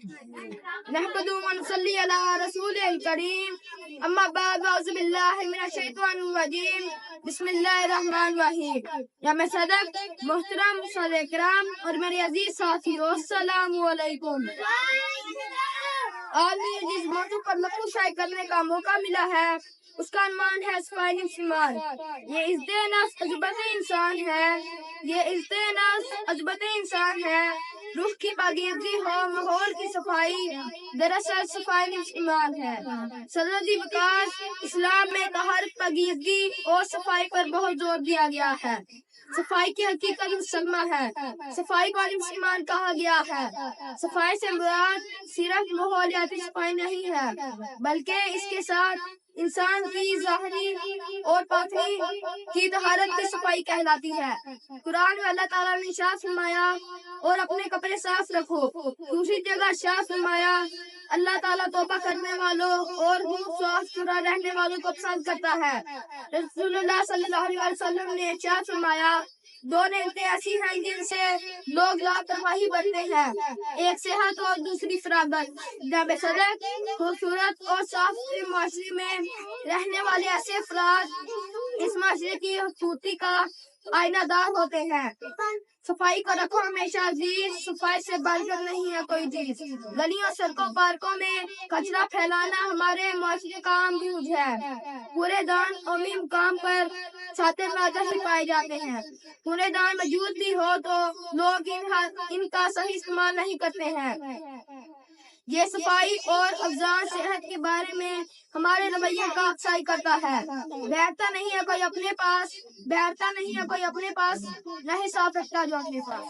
نحمدہ و نصلی علی رسول الکریم اما بعد اعوذ باللہ من الشیطان الرجیم بسم اللہ الرحمن الرحیم۔ جامع صدق، محترم صدر کرام اور میرے عزیز ساتھیو، السلام علیکم۔ آج مجھے جس موضوع پر لفظ شائع کرنے کا موقع ملا ہے اس کا عنوان ہے صفائی نفس ایمان۔ یہ عزت نفس عظمت انسان ہے، یہ عزت نفس عظمت انسان ہے۔ روح کی پاکیزگی ہو، ماحول کی صفائی، دراصل صفائی نفس ایمان ہے۔ سرحدی وکاس اسلام میں طہارت، پاکیزگی اور صفائی پر بہت زور دیا گیا ہے۔ صفائی کی حقیقت مسلمہ ہے۔ صفائی کو نفس ایمان کہا گیا ہے۔ صفائی سے مراد صرف ماحولیاتی صفائی نہیں ہے بلکہ اس کے ساتھ انسان کی ظاہری اور باطنی کی طہارت کی صفائی کہلاتی ہے۔ قرآن میں اللہ تعالیٰ نے ارشاد فرمایا اور اپنے کپڑے صاف رکھو۔ دوسری جگہ ارشاد فرمایا اللہ تعالیٰ توبہ کرنے والوں اور صاف ستھرا رہنے والوں کو پسند کرتا ہے۔ رسول اللہ صلی اللہ علیہ وسلم نے ارشاد فرمایا دو نعمتیں ایسی ہیں جن سے لوگ لاپرواہی برتتے ہیں، ایک صحت اور دوسری فراغت۔ جامع صدق، خوبصورت اور صاف ستھرے معاشرے میں رہنے والے ایسے افراد اس معاشرے کی خوبصورتی کا آئینہ دار ہوتے ہیں۔ صفائی کو رکھو ہمیشہ عزیز، صفائی سے بڑھ کر نہیں ہے کوئی چیز۔ گلیوں، سڑکوں، پارکوں میں کچرا پھیلانا ہمارے معاشرے کا عام رواج ہے۔ کوڑے دان عمومی مقام پر چھاتے نادر پائے جاتے ہیں۔ کوڑے دان موجود بھی ہو تو لوگ ان کا صحیح استعمال نہیں کرتے ہیں۔ یہ صفائی اور افزان صحت کے بارے میں ہمارے رویے کا عکاسی کرتا ہے۔ بیٹھتا نہیں ہے کوئی اپنے پاس، نہ ہی صاف رکھتا جو اپنے پاس۔